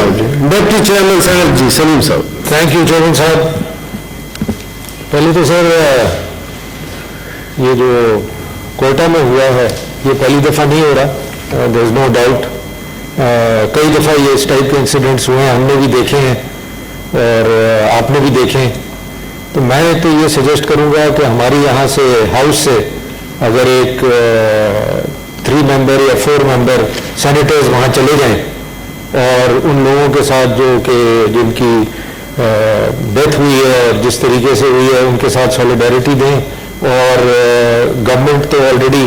साहब जी, deputy chairman साहब जी, सलीम साहब। थैंक यू चेयरमैन साहब। पहले तो सर ये जो कोटा में हुआ है ये पहली दफ़ा नहीं हो रहा, देयर इज नो डाउट। कई दफ़ा ये इस टाइप के इंसिडेंट्स हुए हैं, हमने भी देखे हैं और आपने भी देखे हैं। तो मैं तो ये सजेस्ट करूँगा कि हमारी यहाँ से हाउस से अगर एक 3 मेंबर या 4 मेंबर सेनेटर्स वहाँ चले जाएं और उन लोगों के साथ जो कि जिनकी डेथ हुई है और जिस तरीके से हुई है उनके साथ सॉलिडारिटी दें। और गवर्नमेंट तो ऑलरेडी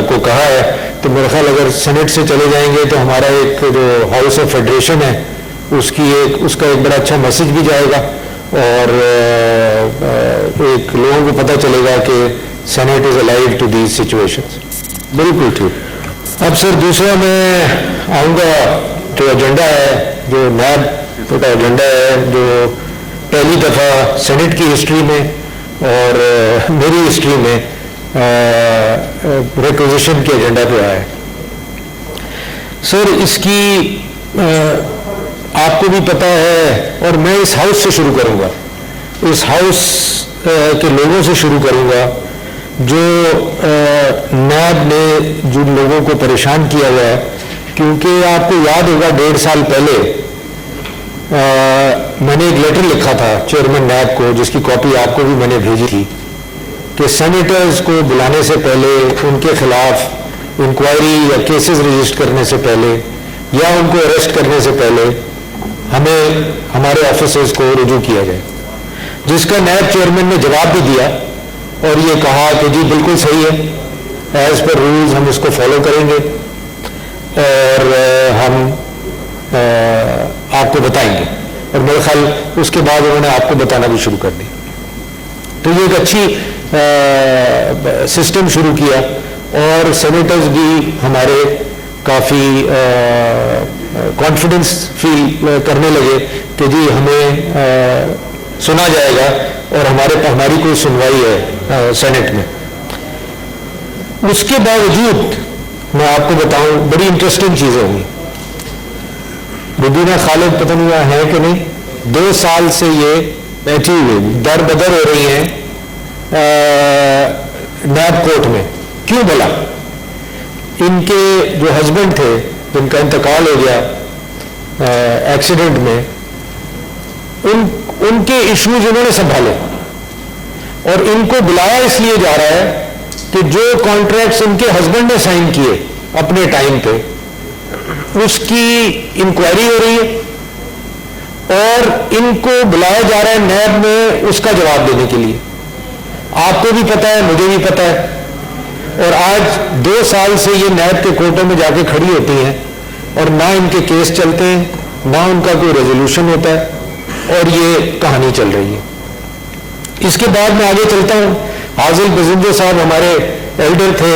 को कहा है, तो मेरा ख्याल अगर सेनेट से चले जाएंगे तो हमारा एक जो हाउस ऑफ फेडरेशन है उसका एक बड़ा अच्छा मैसेज भी जाएगा और एक लोगों को पता चलेगा कि Senate is alive to these situations. बिल्कुल ठीक। अब सर दूसरा मैं आऊँगा, जो एजेंडा है, जो नैब का एजेंडा है, जो पहली दफ़ा सेनेट की हिस्ट्री में और मेरी हिस्ट्री में रिक्विजिशन के एजेंडा पे आया है। सर इसकी आपको भी पता है और मैं इस हाउस से शुरू करूँगा, इस हाउस के लोगों से शुरू करूँगा जो नैब ने जिन लोगों को परेशान किया हुआ है। क्योंकि आपको याद होगा 1.5 साल पहले मैंने एक लेटर लिखा था चेयरमैन नैब को, जिसकी कॉपी आपको भी मैंने भेजी थी, कि सेनेटर्स को बुलाने से पहले, उनके खिलाफ इंक्वायरी या केसेस रजिस्टर करने से पहले या उनको अरेस्ट करने से पहले हमें हमारे ऑफिसर्स को रुजू किया जाए। जिसका नैब चेयरमैन ने जवाब भी दिया और ये कहा कि जी बिल्कुल सही है, एज पर रूल्स हम इसको फॉलो करेंगे और हम आपको बताएंगे। और मेरे ख्याल उसके बाद उन्होंने आपको बताना भी शुरू कर दी। तो ये एक अच्छी सिस्टम शुरू किया और सेनेटर्स भी हमारे काफ़ी कॉन्फिडेंस फील करने लगे कि जी हमें सुना जाएगा और हमारी कोई सुनवाई है सेनेट में। उसके बावजूद मैं आपको बताऊं बड़ी इंटरेस्टिंग चीज़ें हुई। रुबीना खालिद पता नहीं वहाँ है कि नहीं, 2 साल से ये बैठी हुई दर बदर हो रही हैं नैब कोर्ट में। क्यों बोला? इनके जो हस्बैंड थे जिनका इंतकाल हो गया एक्सीडेंट में, उनके इश्यूज इन्होंने संभाले और इनको बुलाया इसलिए जा रहा है कि जो कॉन्ट्रैक्ट्स इनके हस्बैंड ने साइन किए अपने टाइम पे, उसकी इंक्वायरी हो रही है और इनको बुलाया जा रहा है नैब में उसका जवाब देने के लिए। आपको भी पता है, मुझे भी पता है। और आज 2 साल से ये नैब के कोर्टों में जाके खड़ी होती हैं और ना इनके केस चलते हैं, ना उनका कोई रेजोल्यूशन होता है और ये कहानी चल रही है। इसके बाद मैं आगे चलता हूँ। हाजिल बजिंदो साहब हमारे एल्डर थे,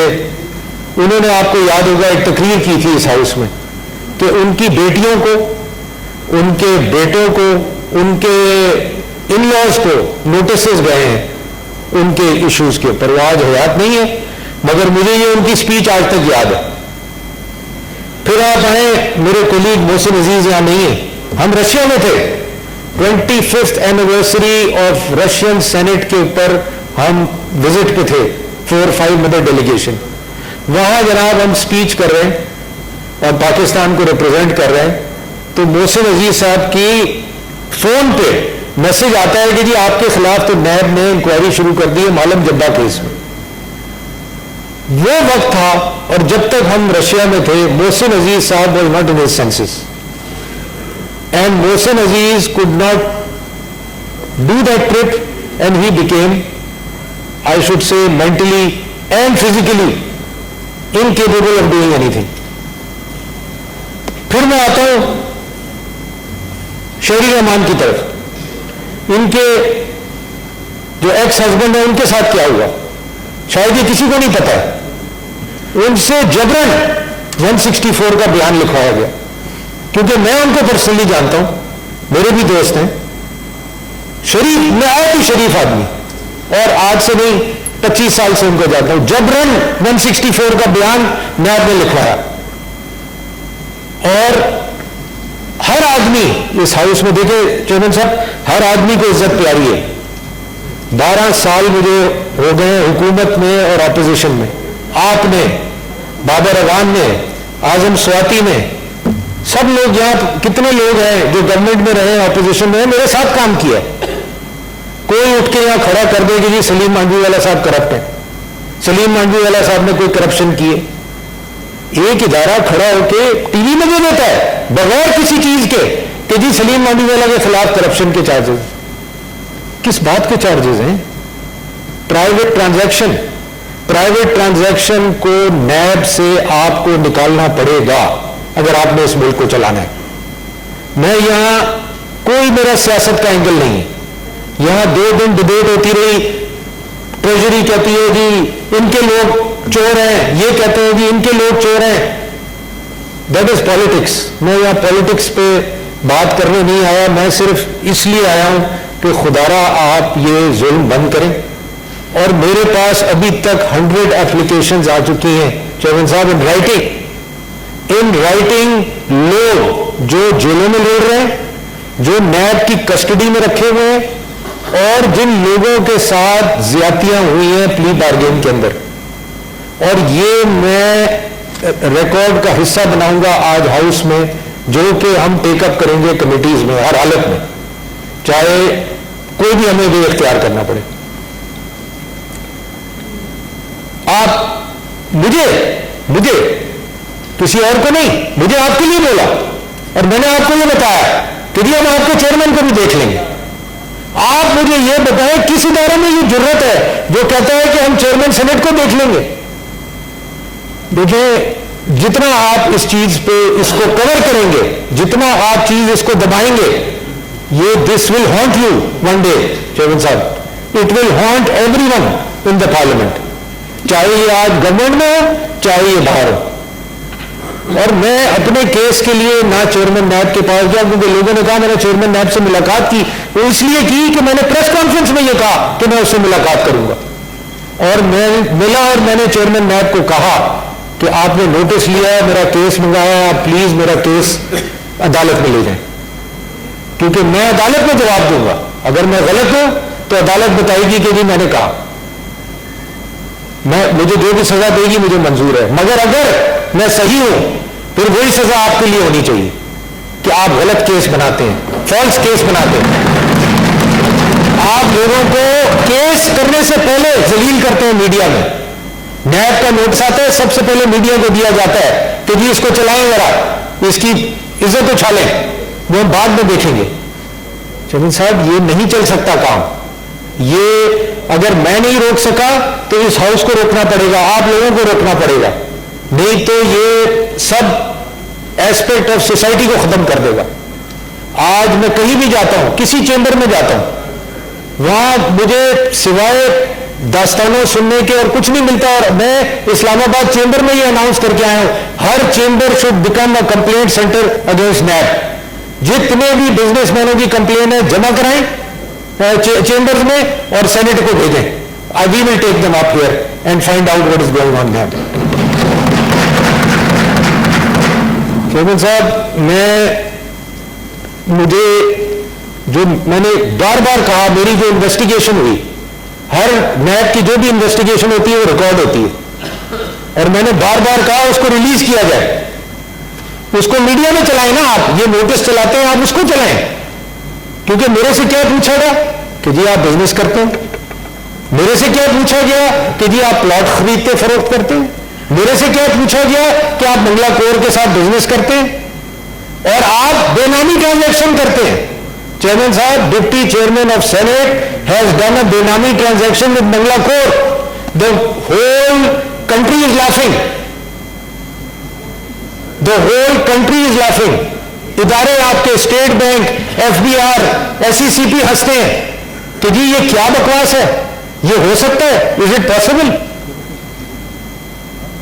उन्होंने आपको याद होगा एक तकरीर की थी इस हाउस में कि उनकी बेटियों को, उनके बेटों को, उनके इन लॉज को नोटिसेस गए हैं उनके इश्यूज के ऊपर। वो आज हयात नहीं है मगर मुझे ये उनकी स्पीच आज तक याद है। फिर आप आए, मेरे कोलीग मोहसिन अजीज यहाँ नहीं है, हम रशिया में थे, 25th anniversary of Russian senate के ऊपर हम विजिट पे थे, 4-5 अदर डेलीगेशन। वहां जनाब हम स्पीच कर रहे हैं और पाकिस्तान को रिप्रेजेंट कर रहे हैं, तो मोहसिन अजीज साहब की फोन पे मैसेज आता है कि जी आपके खिलाफ तो नैब ने इंक्वायरी शुरू कर दी है मालम जब्बा केस में। वो वक्त था और जब तक हम रशिया में थे मोहसिन अजीज साहब was not in his senses and Mohsin Aziz could not do that trip and he became, I should say, mentally and physically incapable of doing anything. फिर मैं आता हूं शहरी रहमान की तरफ। इनके जो एक्स हस्बैंड है उनके साथ क्या हुआ शायद ये किसी को नहीं पता है। उनसे जबरन 164 का बयान लिखवाया गया, क्योंकि मैं उनको पर्सनली जानता हूं, मेरे भी दोस्त हैं, शरीफ, नहायत ही शरीफ आदमी, और आज से नहीं 25 साल से उनको जानता हूं। जबरन 164 का बयान नैब ने लिखवाया और हर आदमी इस हाउस में, देखे चेयरमैन साहब, हर आदमी को इज्जत प्यारी है। 12 साल मुझे हो गए हुकूमत में और अपोजिशन में। आपने, बाबर अवान ने, आजम स्वाति ने, सब लोग यहाँ कितने लोग हैं जो गवर्नमेंट में रहे, अपोजिशन में, मेरे साथ काम किया। कोई उठ के यहाँ खड़ा कर दे कि जी सलीम मांझीवाला साहब करप्ट है, सलीम मांझीवाला साहब ने कोई करप्शन किए। एक इदारा खड़ा होके टीवी में दे देता है बगैर किसी चीज के कि जी सलीम मांझीवाला के खिलाफ करप्शन के चार्जेस। किस बात के चार्जेस हैं? प्राइवेट ट्रांजैक्शन, प्राइवेट ट्रांजैक्शन को नैब से आपको निकालना पड़ेगा अगर आपने इस मुल्क को चलाना है। मैं यहां, कोई मेरा सियासत का एंगल नहीं है। यहां 2 दिन डिबेट होती रही, ट्रेजरी कहती है जी इनके लोग चोर हैं, ये कहते हैं जी इनके लोग चोर हैं। That is politics. मैं यहां पॉलिटिक्स पे बात करने नहीं आया, मैं सिर्फ इसलिए आया हूं कि खुदारा आप ये जुल्म बंद करें। और मेरे पास अभी तक 100 एप्लीकेशंस आ चुकी हैं चेयरमैन साहब, इन राइटिंग लोग जो जेलों में लड़ रहे हैं, जो नैब की कस्टडी में रखे हुए हैं, और जिन लोगों के साथ ज्यादतियां हुई हैं प्ली बार्गेन के अंदर। और ये मैं रिकॉर्ड का हिस्सा बनाऊंगा आज हाउस में, जो कि हम टेकअप करेंगे कमिटीज में हर हालत में, चाहे कोई भी हमें भी इख्तियार करना पड़े। आप मुझे किसी और को नहीं, मुझे आपके लिए बोला और मैंने आपको ये बताया कि जी हम आपके चेयरमैन को भी देख लेंगे। आप मुझे ये बताएं किस इदारे में ये जरूरत है जो कहता है कि हम चेयरमैन सेनेट को देख लेंगे। देखिए, जितना आप इस चीज पे इसको कवर करेंगे, जितना आप चीज इसको दबाएंगे, ये this will haunt you one day chairman साहब, it will haunt everyone in the parliament, चाहे ये आज गवर्नमेंट में हो चाहे ये बाहर हो। और मैं अपने केस के लिए ना चेयरमैन नैब के पास गया, क्योंकि लोगों ने कहा मैंने चेयरमैन नैब से मुलाकात की, वो इसलिए की कि मैंने प्रेस कॉन्फ्रेंस में ये कहा कि मैं उससे मुलाकात करूंगा। और मैं मिला और मैंने चेयरमैन नैब को कहा कि आपने नोटिस लिया है, मेरा केस मंगाया है, आप प्लीज मेरा केस अदालत में ले जाएं, क्योंकि मैं अदालत में जवाब दूंगा। अगर मैं गलत हूं तो अदालत बताएगी कि जी मैंने कहा, मुझे जो भी सजा देगी मुझे मंजूर है। मगर अगर मैं सही हूं फिर वही सजा आपके लिए होनी चाहिए कि आप गलत केस बनाते हैं, फॉल्स केस बनाते हैं, आप लोगों को केस करने से पहले जलील करते हैं मीडिया में। नैब का नोटिस आता है, सबसे पहले मीडिया को दिया जाता है कि जी इसको चलाएं, जरा इसकी इज्जत उछालें, वो हम बाद में देखेंगे। चेयरमैन साहब, ये नहीं चल सकता काम। ये अगर मैं नहीं रोक सका तो इस हाउस को रोकना पड़ेगा, आप लोगों को रोकना पड़ेगा, नहीं तो ये सब एस्पेक्ट ऑफ सोसाइटी को खत्म कर देगा। आज मैं कहीं भी जाता हूं, किसी चेंबर में जाता हूं, वहां मुझे सिवाय दास्तानों सुनने के और कुछ नहीं मिलता। और मैं इस्लामाबाद चेंबर में ये अनाउंस करके आया हूं, हर chamber should become a complaint centre against NAB. जितने भी बिजनेसमैनों की कंप्लेन है जमा कराएं चेंबर्स में और सेनेट को भेजें। I we will take them up here and find out what is going on there. Chairman साहब, मुझे जो मैंने बार बार कहा, मेरी जो इन्वेस्टिगेशन हुई, हर नैब की जो भी इन्वेस्टिगेशन होती है वो रिकॉर्ड होती है, और मैंने बार बार कहा उसको रिलीज किया जाए, उसको मीडिया में चलाएं ना। आप ये नोटिस चलाते हैं, आप उसको चलाएं, क्योंकि मेरे से क्या पूछा गया कि जी आप बिजनेस करते हैं, मेरे से क्या पूछा गया कि जी आप प्लॉट खरीदते फरोख्त करते हैं, मेरे से क्या पूछा गया कि आप मंगला कोर के साथ बिजनेस करते हैं और आप बेनामी ट्रांजैक्शन करते हैं। चेयरमैन साहब, deputy chairman of senate has done a benami transaction with Mangla corps. The whole country is laughing, the whole country is laughing. इदारे आपके स्टेट बैंक, एफबीआर, एसईसीपी हंसते हैं कि जी ये क्या बकवास है, ये हो सकता है, इज इट पॉसिबल?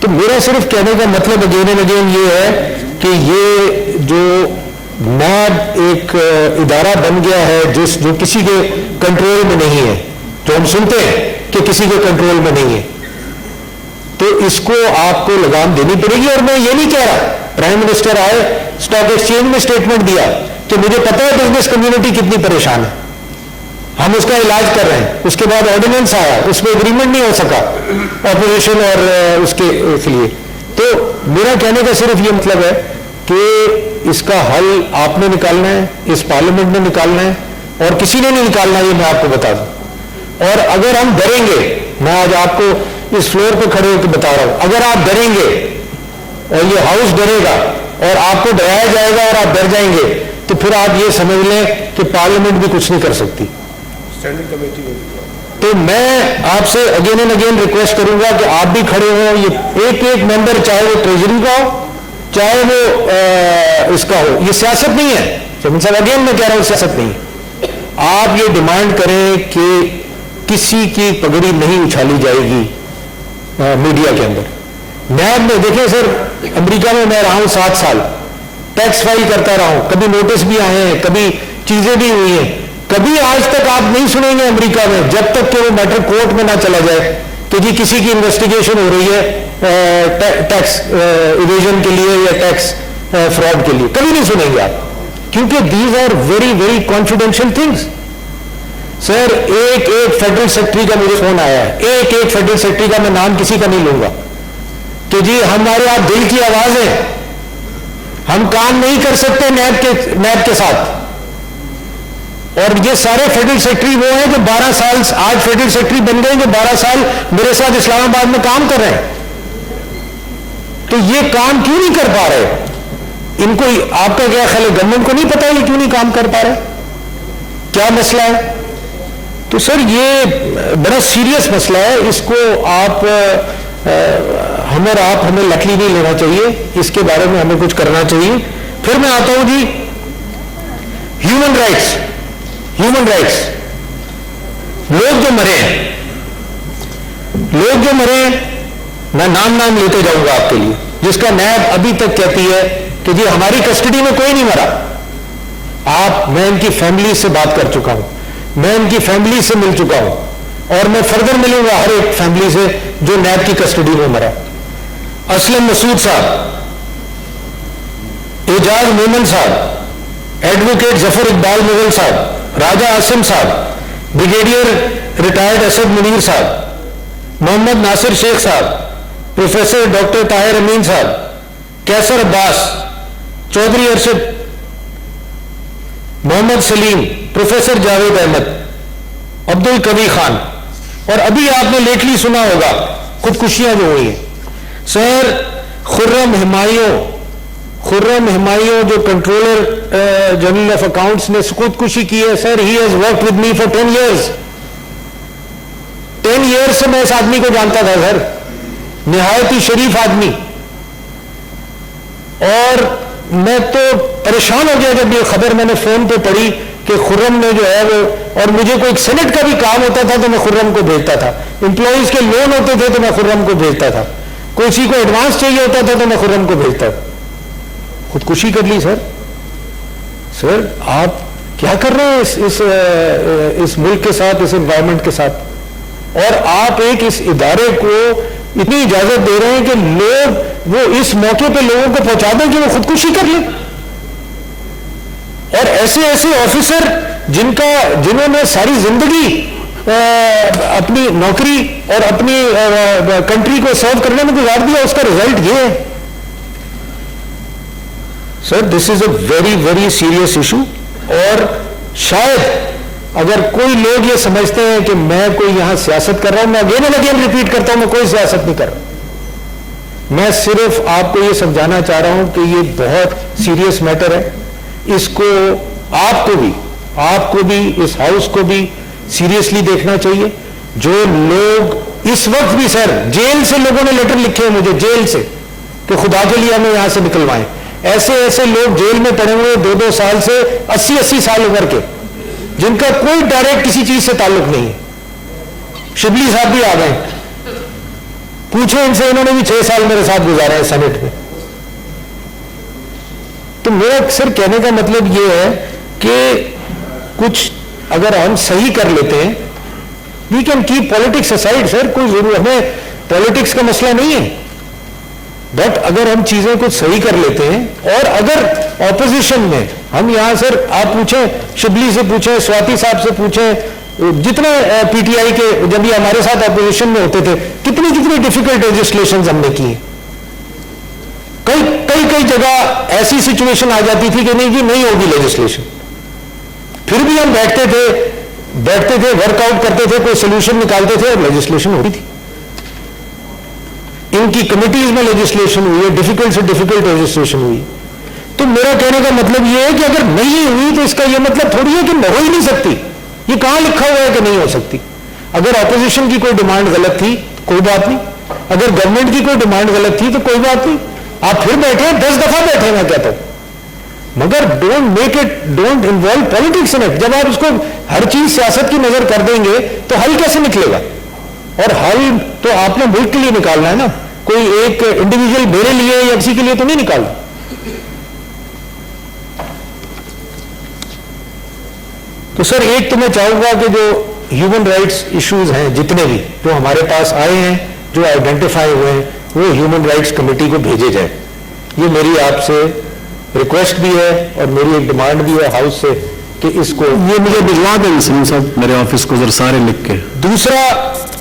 तो मेरा सिर्फ कहने का मतलब अगेन एंड अगेन ये है कि ये जो नैब एक इदारा बन गया है जो किसी के कंट्रोल में नहीं है, जो हम सुनते हैं कि किसी के कंट्रोल में नहीं है, तो इसको आपको लगाम देनी पड़ेगी। और मैं ये नहीं कह रहा प्राइम मिनिस्टर आए, स्टॉक एक्सचेंज में स्टेटमेंट दिया कि मुझे पता है बिजनेस कम्युनिटी कितनी परेशान है, हम उसका इलाज कर रहे हैं। उसके बाद ऑर्डिनेंस आया, उसमें एग्रीमेंट नहीं हो सका ऑपोजिशन और उसके लिए। तो मेरा कहने का सिर्फ ये मतलब है कि इसका हल आपने निकालना है, इस पार्लियामेंट ने निकालना है, और किसी ने नहीं निकालना, ये मैं आपको बता दूं। और अगर हम डरेंगे, मैं आज आपको इस फ्लोर पे खड़े होकर बता रहा हूं, अगर आप डरेंगे और ये हाउस डरेगा और आपको डराया जाएगा और आप डर जाएंगे, तो फिर आप ये समझ लें कि पार्लियामेंट भी कुछ नहीं कर सकती। स्टैंडिंग कमेटी में तो मैं आपसे अगेन एंड अगेन रिक्वेस्ट करूंगा कि आप भी खड़े हो, ये एक एक मेंबर, चाहे वो ट्रेजरी का हो, चाहे वो इसका हो, ये सियासत नहीं है चेयरमैन साहब, अगेन मैं कह रहा हूं सियासत नहीं है। आप ये डिमांड करें कि किसी की पगड़ी नहीं उछाली जाएगी मीडिया के अंदर। नैब में देखें सर, अमेरिका में मैं रहा हूं 7 साल, टैक्स फाइल करता रहा हूं, कभी नोटिस भी आए हैं, कभी चीजें भी हुई हैं, कभी आज तक आप नहीं सुनेंगे अमेरिका में, जब तक कि वो मैटर कोर्ट में ना चला जाए कि जी किसी की इन्वेस्टिगेशन हो रही है टैक्स इवेजन के लिए या टैक्स फ्रॉड के लिए, कभी नहीं सुनेंगे आप, क्योंकि these are very very confidential things. Sir एक एक फेडरल सेक्रेटरी का मुझे फोन आया है, एक एक फेडरल सेक्रेटरी का, मैं नाम किसी का नहीं लूंगा, कि जी हमारे आप दिल की आवाज है, हम काम नहीं कर सकते नैब के साथ। और ये सारे फेडरल सेक्रेटरी वो हैं जो 12 साल, आज फेडरल सेक्रेटरी बन गए, जो 12 साल मेरे साथ इस्लामाबाद में काम कर रहे हैं। तो ये काम क्यों नहीं कर पा रहे? इनको, आपका क्या ख्याल है, गवर्नमेंट को नहीं पता ये क्यों नहीं काम कर पा रहे, क्या मसला है? तो सर ये बड़ा सीरियस मसला है, इसको आप हमें लकली नहीं लेना चाहिए, इसके बारे में हमें कुछ करना चाहिए। फिर मैं आता हूं जी ह्यूमन राइट्स। लोग जो मरे हैं, मैं नाम लेते जाऊंगा आपके लिए, जिसका नैब अभी तक कहती है कि जी हमारी कस्टडी में कोई नहीं मरा। मैं इनकी फैमिली से बात कर चुका हूं, मैं इनकी फैमिली से मिल चुका हूं, और मैं फर्दर मिलूंगा हर एक फैमिली से जो नैब की कस्टडी में मरा। असलम मसूद साहब, एजाज मोमन साहब, एडवोकेट जफर इकबाल मुगल साहब, राजा आसिम साहब, ब्रिगेडियर रिटायर्ड असद मुनीर साहब, मोहम्मद नासिर शेख साहब, प्रोफेसर डॉक्टर ताहिर अमीन साहब, कैसर अब्बास, चौधरी अरशद, मोहम्मद सलीम, प्रोफेसर जावेद अहमद, अब्दुल कबीर खान, और अभी आपने लेटली सुना होगा खुदकुशियां जो हुई हैं। सर खुर्रम हुमायूं जो कंट्रोलर जनरल ऑफ अकाउंट्स ने खुदकुशी की है, sir he has worked with me for 10 years। 10 years से मैं इस आदमी को जानता था सर, निहायत ही शरीफ आदमी, और मैं तो परेशान हो गया जब ये खबर मैंने फोन पे पढ़ी कि खुर्रम ने जो है वो, और मुझे कोई सेनेट का भी काम होता था तो मैं खुर्रम को भेजता था, एम्प्लॉइज के लोन होते थे तो मैं खुर्रम को भेजता था, किसी को एडवांस चाहिए होता था तो मैं खुर्रम को भेजता था। खुदकुशी कर ली सर आप क्या कर रहे हैं इस मुल्क के साथ, इस एनवायरमेंट के साथ, और आप एक इस इदारे को इतनी इजाजत दे रहे हैं कि लोग वो इस मौके पे लोगों को पहुंचा दें कि वो खुदकुशी कर लें। और ऐसे ऑफिसर जिन्होंने सारी जिंदगी अपनी नौकरी और अपनी कंट्री को सर्व करने में गुजार दिया, उसका रिजल्ट ये है। Sir this is a very very serious issue, और शायद अगर कोई लोग ये समझते हैं कि मैं कोई यहां सियासत कर रहा हूं, मैं अगेन एंड अगेन रिपीट करता हूं, मैं कोई सियासत नहीं कर रहा। मैं सिर्फ आपको ये समझाना चाह रहा हूं कि ये बहुत सीरियस मैटर है, इसको आपको भी इस हाउस को भी सीरियसली देखना चाहिए। जो लोग इस वक्त भी सर जेल से लोगों ने लेटर लिखे हैं मुझे, जेल से, कि खुदा के लिए हमें यहां से निकलवाएं, ऐसे लोग जेल में पड़े हुए 2-2 साल से 80-80 साल उम्र के, जिनका कोई डायरेक्ट किसी चीज से ताल्लुक नहीं है। शिबली साहब भी आ गए, पूछे इनसे, इन्होंने भी 6 साल मेरे साथ गुजारा है सेनेट में। तो मेरा सर कहने का मतलब यह है कि कुछ अगर हम सही कर लेते हैं, we can keep politics aside sir, कोई जरूर, हमें पॉलिटिक्स का मसला नहीं है, बट अगर हम चीजें कुछ सही कर लेते हैं और अगर ऑपोजिशन में हम यहां सर आप पूछें, शिबली से पूछें, स्वाति साहब से पूछें, जितने पीटीआई के जब ये हमारे साथ ऑपोजिशन में होते थे कितनी कितनी डिफिकल्ट लेजिस्लेशन हमने की है। कई कई कई जगह ऐसी सिचुएशन आ जाती थी कि नहीं होगी लेजिस्लेशन, फिर भी हम बैठते थे वर्कआउट करते थे, कोई सोल्यूशन निकालते थे और लेजिस्लेशन होती थी। इनकी कमिटीज में लेजिस्लेशन हुई है, डिफिकल्ट से डिफिकल्ट लेजिस्लेशन हुई। तो मेरा कहने का मतलब यह है कि अगर नहीं हुई तो इसका यह मतलब थोड़ी है कि हो ही नहीं सकती। ये कहां लिखा हुआ है कि नहीं हो सकती? अगर ऑपोजिशन की कोई डिमांड गलत थी कोई बात नहीं, अगर गवर्नमेंट की कोई डिमांड गलत थी तो कोई बात नहीं, आप फिर बैठे 10 दफा बैठे, मैं कहता हूं, मगर don't involve politics in it. जब आप उसको हर चीज सियासत की नजर कर देंगे तो हल कैसे निकलेगा? और हल तो आपने मुल्क के लिए निकालना है ना, कोई एक इंडिविजुअल मेरे लिए या किसी के लिए तो नहीं निकालना। तो सर एक तो मैं चाहूंगा कि जो ह्यूमन राइट्स इश्यूज हैं जितने भी जो हमारे पास आए हैं, जो आइडेंटिफाई हुए हैं, वो ह्यूमन राइट्स कमेटी को भेजे जाए। ये मेरी आपसे रिक्वेस्ट भी है और मेरी एक डिमांड भी है हाउस से कि इसको ये मुझे भिजवा दें सलीम साहब मेरे ऑफिस को जरा सारे लिख के। दूसरा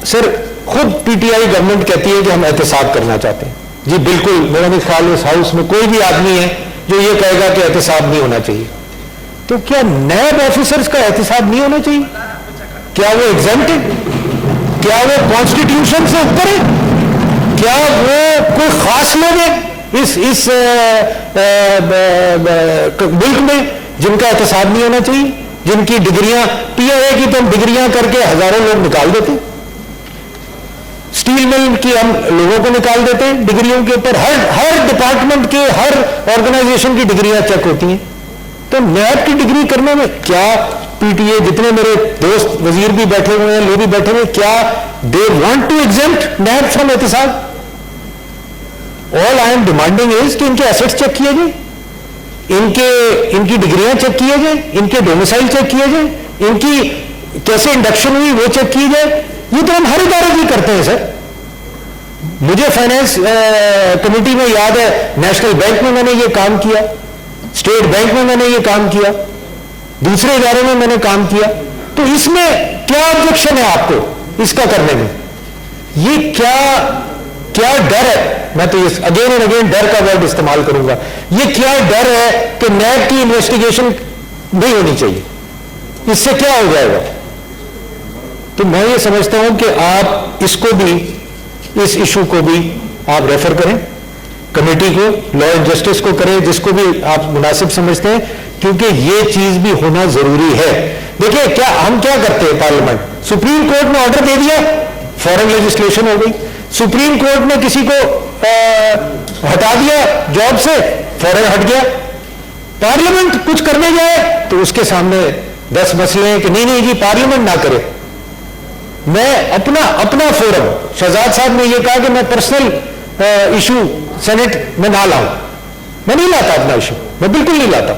सर खुद पीटीआई गवर्नमेंट कहती है कि हम एहतसाब करना चाहते हैं। जी बिल्कुल, मेरा भी ख्याल इस हाउस में कोई भी आदमी है जो ये कहेगा कि एहतसाब नहीं होना चाहिए। तो क्या नैब ऑफिसर्स का एहतसाब नहीं होना चाहिए? क्या वो एग्जेम्प्ट है? क्या वो कॉन्स्टिट्यूशन से ऊपर है? क्या वो कोई खास लोग हैं इस मुल्क में जिनका एहतसाब नहीं होना चाहिए, जिनकी डिग्रियां पीआईए की तो हम डिग्रियां करके हजारों लोग निकाल देते, स्टील मिल की हम लोगों को निकाल देते हैं डिग्रियों के ऊपर। हर डिपार्टमेंट के हर ऑर्गेनाइजेशन की डिग्रियां चेक होती हैं। तो नैब की डिग्री करने में क्या पीटीए जितने मेरे दोस्त वजीर भी बैठे हुए हैं, लोग भी बैठे हुए हैं, क्या they want to exempt NAB from ehtesab? All I am demanding is कि इनके एसेट्स चेक किए जाए, इनकी डिग्रियां चेक किए जाए, इनके डोमिसाइल चेक किए जाए, इनकी कैसे इंडक्शन हुई वो चेक किए जाए। ये तो हम हर इदारे की करते हैं सर। मुझे फाइनेंस कमेटी में याद है, नेशनल बैंक में मैंने ये काम किया, स्टेट बैंक में मैंने ये काम किया, दूसरे इदारे में मैंने काम किया। तो इसमें क्या ऑब्जेक्शन है आपको इसका करने में? ये क्या डर है? मैं तो इस अगेन एंड अगेन डर का वर्ड इस्तेमाल करूंगा। ये क्या डर है कि नैब की इन्वेस्टिगेशन नहीं होनी चाहिए? इससे क्या हो जाएगा? तो मैं ये समझता हूं कि आप इसको भी, इस इशू को भी आप रेफर करें कमेटी को, लॉ एंड जस्टिस को करें, जिसको भी आप मुनासिब समझते हैं, क्योंकि ये चीज भी होना जरूरी है। देखिए क्या हम क्या करते हैं, पार्लियामेंट, सुप्रीम कोर्ट ने ऑर्डर दे दिया, फॉरेन लेजिस्लेशन हो गई। सुप्रीम कोर्ट ने किसी को हटा दिया जॉब से, फौरन हट गया। पार्लियामेंट कुछ करने जाए तो उसके सामने 10 मसले हैं कि नहीं जी पार्लियामेंट ना करे। मैं अपना फोरम, शहजाद साहब ने यह कहा कि मैं पर्सनल इशू सेनेट में ना लाऊं, मैं नहीं लाता अपना इशू, मैं बिल्कुल नहीं लाता।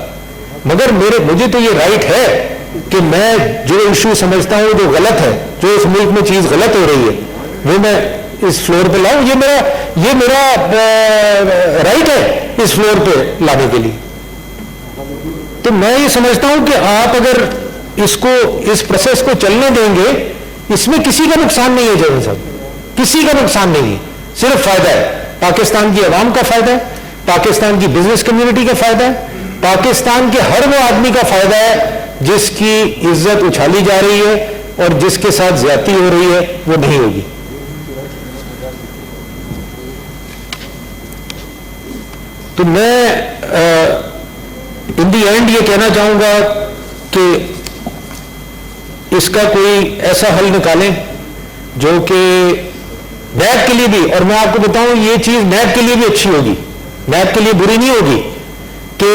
मगर मुझे तो ये राइट है कि मैं जो इशू समझता हूं जो गलत है, जो इस मुल्क में चीज गलत हो रही है, वो मैं इस फ्लोर पे लाऊं। ये मेरा राइट है इस फ्लोर पे लाने के लिए। तो मैं ये समझता हूं कि आप अगर इस प्रोसेस को चलने देंगे, इसमें किसी का नुकसान नहीं है जवान साहब, किसी का नुकसान नहीं है, सिर्फ फायदा है। पाकिस्तान की आवाम का फायदा है, पाकिस्तान की बिजनेस कम्युनिटी का फायदा है, पाकिस्तान के हर वो आदमी का फायदा है जिसकी इज्जत उछाली जा रही है और जिसके साथ ज्यादती हो रही है, वो नहीं होगी। तो मैं इन दी एंड ये कहना चाहूंगा कि इसका कोई ऐसा हल निकालें जो कि नैब के लिए भी, और मैं आपको बताऊं ये चीज नैब के लिए भी अच्छी होगी, नैब के लिए बुरी नहीं होगी कि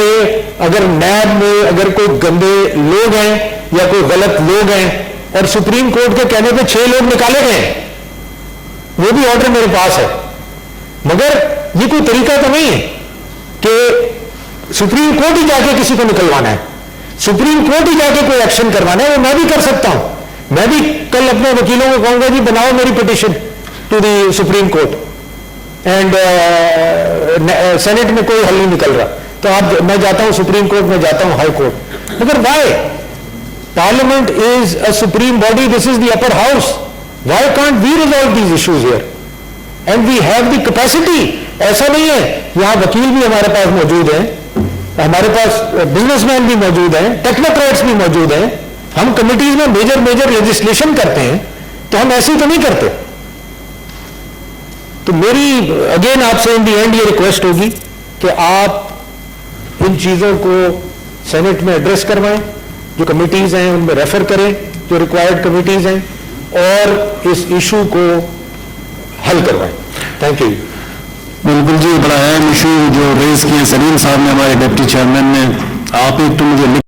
अगर नैब में अगर कोई गंदे लोग हैं या कोई गलत लोग हैं और सुप्रीम कोर्ट के कहने पे 6 लोग निकाले गए, वो भी ऑर्डर मेरे पास है, मगर ये कोई तरीका तो नहीं है कि सुप्रीम कोर्ट ही जाके किसी को निकलवाना है, सुप्रीम कोर्ट ही जाके कोई एक्शन करवाना है। वो मैं भी कर सकता हूं, मैं भी कल अपने वकीलों को कहूंगा जी बनाओ मेरी petition to the Supreme Court, and Senate में कोई हल नहीं निकल रहा, तो आप, मैं जाता हूं सुप्रीम कोर्ट में, जाता हूं हाई कोर्ट, मगर why? Parliament is a supreme body, this is the upper house, why can't we resolve these issues here and we have the capacity? ऐसा नहीं है, यहां वकील भी हमारे पास मौजूद हैं, हमारे पास बिजनेसमैन भी मौजूद हैं, टेक्नोक्रेट्स भी मौजूद हैं, हम कमिटीज में मेजर लेजिस्लेशन करते हैं, तो हम ऐसे तो नहीं करते। तो मेरी अगेन आपसे इन दी एंड ये रिक्वेस्ट होगी कि आप इन चीजों को सेनेट में एड्रेस करवाएं, जो कमिटीज हैं उनमें रेफर करें, जो रिक्वायर्ड कमिटीज हैं, और इस इशू को हल करवाएं। Thank you. बिल्कुल जी, बड़ा अहम इशू जो रेज किए सलीम साहब ने, हमारे डिप्टी चेयरमैन ने। आप एक तो मुझे